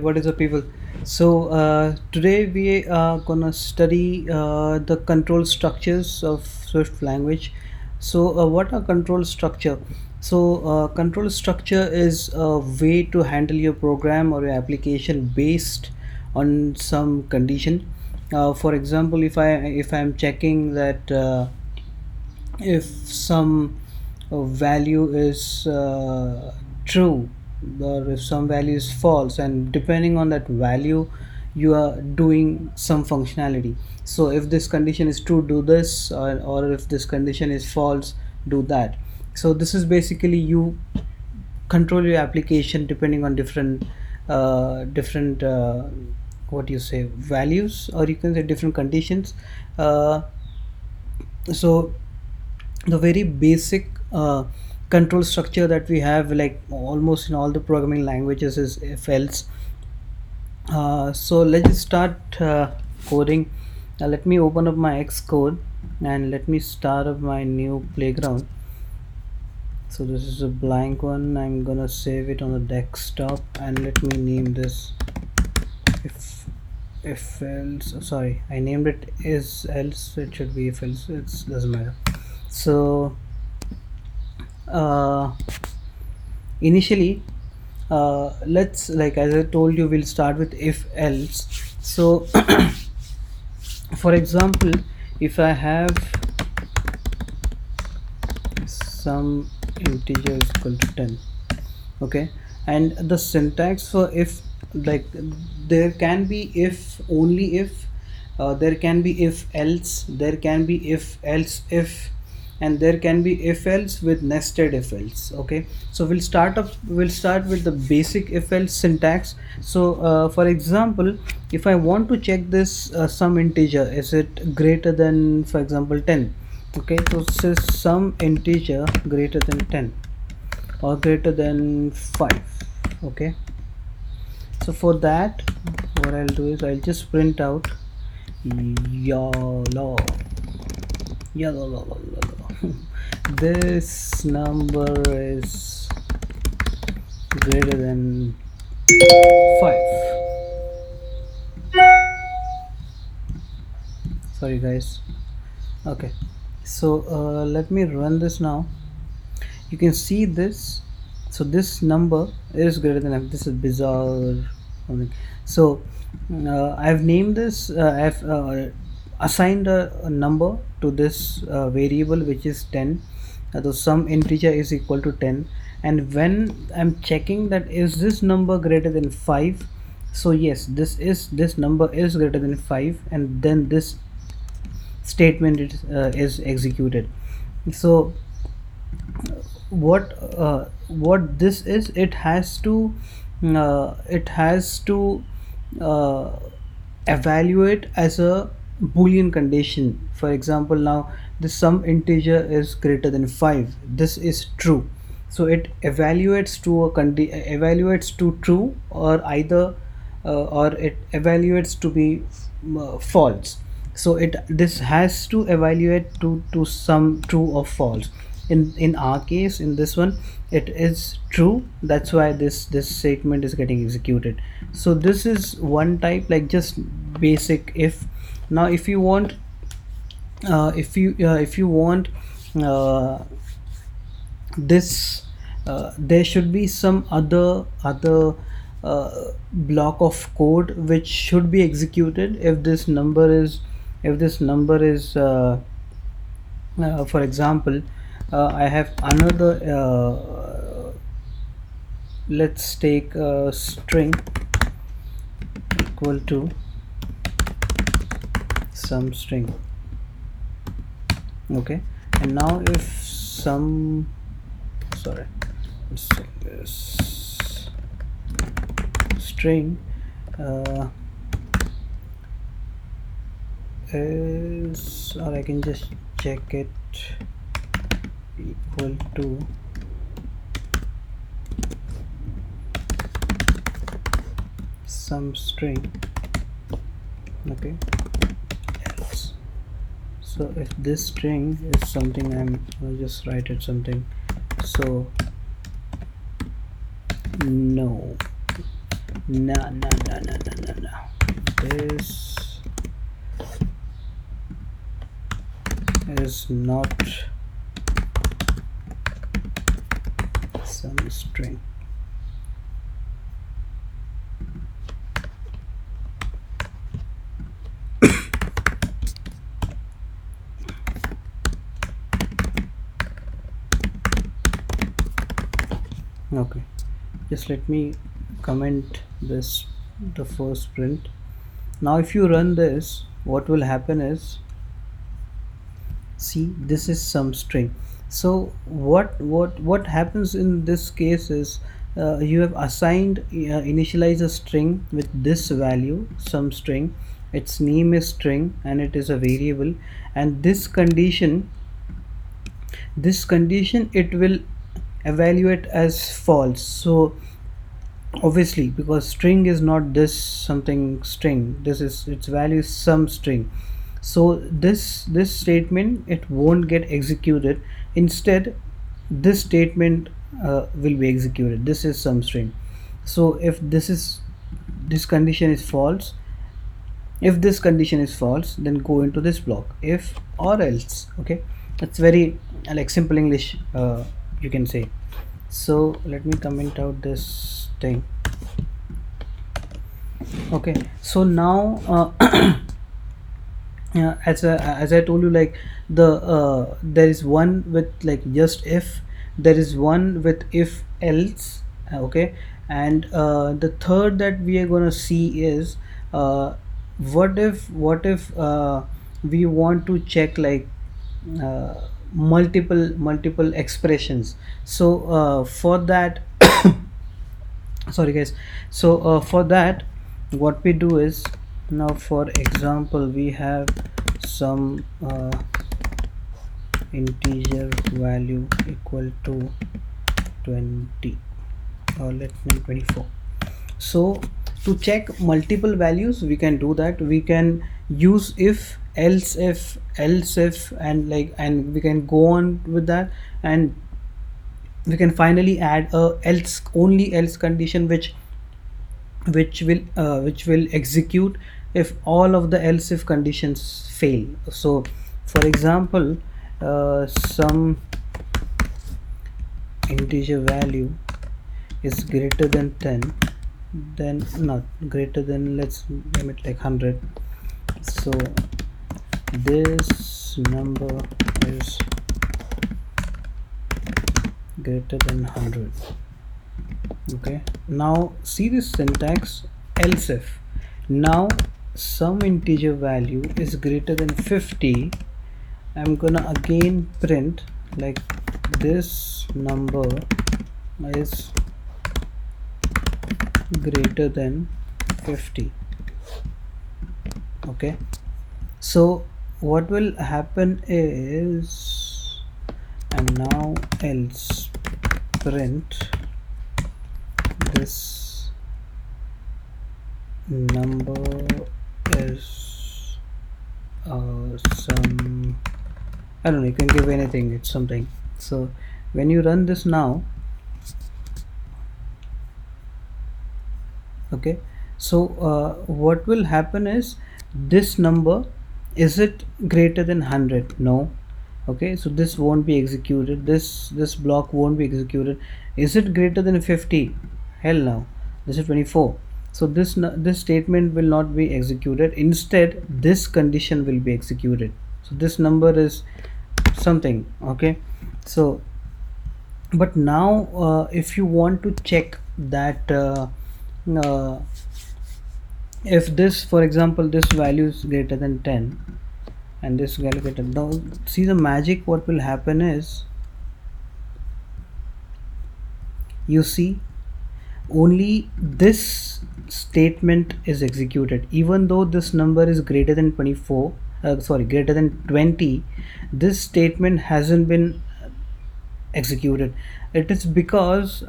What is up, people? Today we are gonna study the control structures of Swift language. What are control structure? Control structure is a way to handle your program or your application based on some condition. For example, if I'm checking that if some value is true, or if some value is false, and depending on that value you are doing some functionality. So if this condition is true, do this, or if this condition is false, do that. So this is basically you control your application depending on different what you say, values, or you can say different conditions. Uh, so the very basic control structure that we have, like almost in all the programming languages, is if else. So let's start coding. Let me open up my Xcode and let me start up my new playground. So this is a blank one. I'm gonna save it on the desktop and let me name this if else. Sorry, I named it is else. It should be if else. It doesn't matter. So uh, initially, let's, like as I told you, we'll start with if else. So for example, if I have some integer is equal to 10, okay, and the syntax for if, like, there can be if, only if, there can be if else, there can be if else if, and there can be if else with nested if else. Okay, so we'll start with the basic if else syntax. So for example, if I want to check this some integer, is it greater than, for example, 10? Okay, so says some integer greater than 10 or greater than 5. Okay, so for that, what I'll do is I'll just print out YOLO YOLO. This number is greater than 5. Sorry guys. Okay, so let me run this now. You can see this. So this number is greater than f. This is bizarre something. So I've named this, I've assigned a number to this variable, which is 10. So some integer is equal to 10, and when I'm checking that is this number greater than 5, so yes, this number is greater than 5, and then this statement is executed. So what this is, it has to uh, evaluate as a boolean condition. For example, now the sum integer is greater than 5, this is true, so it evaluates to evaluates to true, or either or it evaluates to be false. So this has to evaluate to some true or false. In our case, in this one, it is true, that's why this statement is getting executed. So this is one type, like just basic if. Now if you want uh, this there should be some block of code which should be executed if this number is for example, I have another let's take a string equal to some string. Okay, and now if some, sorry, let's take this string is, or I can just check it, equal to some string. Okay, else. So if this string is something, I'll just write it something. So no, no, no, no, no, no, no, no. This is not some string. Okay, just let me comment this, the first print. Now if you run this, what will happen is, see, this is some string. So what happens in this case is, you have assigned, initialize a string with this value, some string, its name is string and it is a variable, and this condition it will evaluate as false. So obviously, because string is not this something string, this is its value is some string, so this statement it won't get executed. Instead, this statement will be executed. This is some string. So if this condition is false, if this condition is false, then go into this block, if or else. Okay, it's very like simple English, you can say. So let me comment out this thing. Okay, so now as I told you, like there is one with like just if, there is one with if else. Okay, and the third that we are gonna see is, what if we want to check like uh, multiple expressions. So for that sorry guys, so for that what we do is, now for example we have some integer value equal to 20, or let me 24. So to check multiple values we can do that. We can use if else if and like, and we can go on with that, and we can finally add a else, only else condition, which will execute if all of the else if conditions fail. So for example, some integer value is greater than 10, then not greater than, let's name it like 100. So this number is greater than 100. Okay, now see this syntax, else if. Now some integer value is greater than 50, I'm gonna again print like this number is greater than 50. Okay, so what will happen is, and now else print this number is some, I don't know, you can give anything, it's something. So when you run this now, okay, so what will happen is, this number, is it greater than 100? No. Okay, so this won't be executed, this block won't be executed. Is it greater than 50? Hell no, this is 24. So this statement will not be executed. Instead, this condition will be executed. So this number is something. Okay, so but now if you want to check that uh, if this, for example, this value is greater than 10 and this value greater, now see the magic. What will happen is, you see, only this statement is executed, even though this number is greater than 24, greater than 20. This statement hasn't been executed. It is because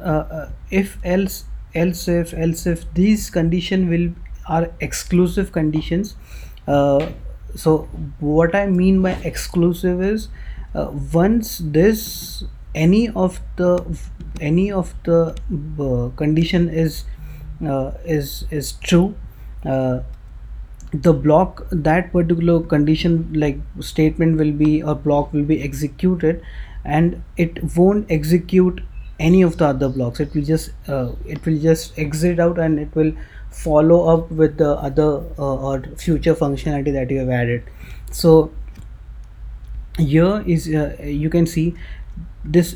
if else if these condition will are exclusive conditions. So what I mean by exclusive is, once any of the condition is is true, uh, the block, that particular condition like statement will be, or block will be executed, and it won't execute any of the other blocks. It will just exit out, and it will follow up with the other or future functionality that you have added. So here is, you can see, this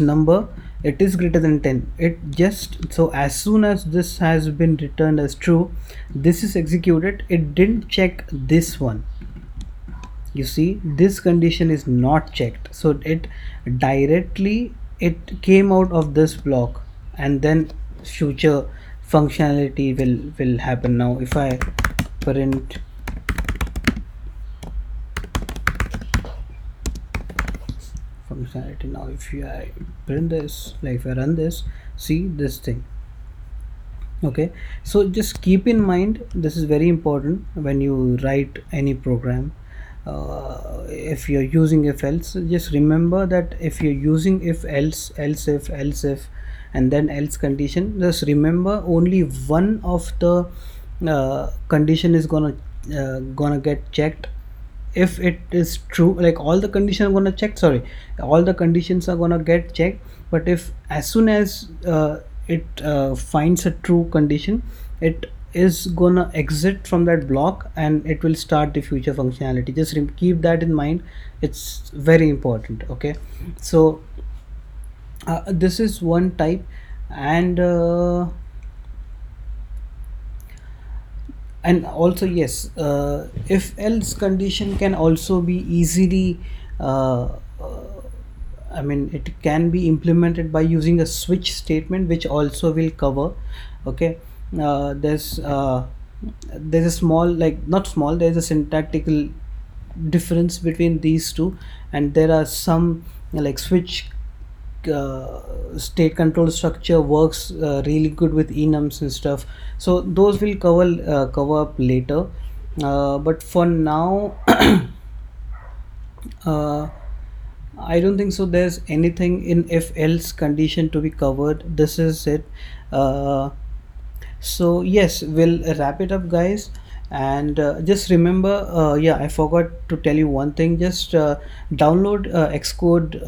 number, it is greater than 10. It just, so as soon as this has been returned as true, this is executed. It didn't check this one. You see, this condition is not checked, so it directly, it came out of this block, and then future functionality will happen. Now if I print functionality, now if I print this, like if I run this, see this thing. Okay, so just keep in mind, this is very important when you write any program. If you're using if else, just remember that if you're using if else, else if, and then else condition, just remember only one of the condition is gonna get checked. If it is true, like all the conditions are gonna check, sorry, all the conditions are gonna get checked, but if as soon as it finds a true condition, it is gonna exit from that block, and it will start the future functionality. Just keep that in mind, it's very important. Okay, so this is one type. And also, yes, if else condition can also be easily, uh, I mean, it can be implemented by using a switch statement, which also will cover. Okay, there's a small, like not small, there's a syntactical difference between these two, and there are some, like switch state control structure works really good with enums and stuff. So those will cover up later, but for now uh, I don't think so there's anything in if else condition to be covered. This is it. uh, so yes, we'll wrap it up, guys. And just remember, yeah, I forgot to tell you one thing. Just download Xcode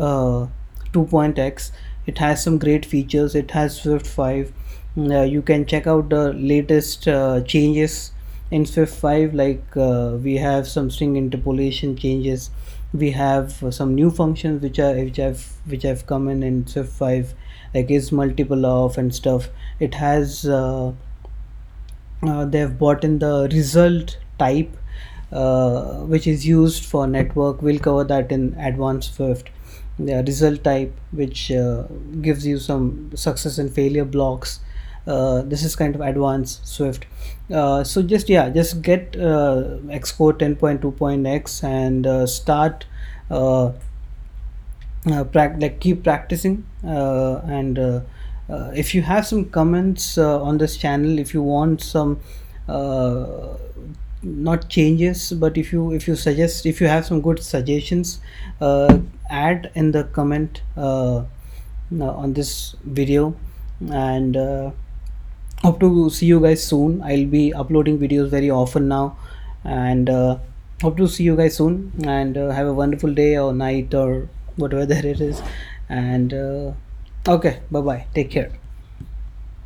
2.x. It has some great features. It has Swift 5. You can check out the latest changes in Swift 5, like we have some string interpolation changes. We have some new functions which have come in Swift 5, like is multiple of and stuff. It has they have brought in the result type, which is used for network. We'll cover that in advanced Swift. The result type, which gives you some success and failure blocks. This is kind of advanced Swift. So just, yeah, just get Xcode 10.2.x and start like keep practicing. And if you have some comments on this channel, if you want some uh, not changes, but if you suggest, if you have some good suggestions, add in the comment on this video. And hope to see you guys soon. I'll be uploading videos very often now. And hope to see you guys soon. And have a wonderful day or night or whatever that it is. And okay, bye bye, take care.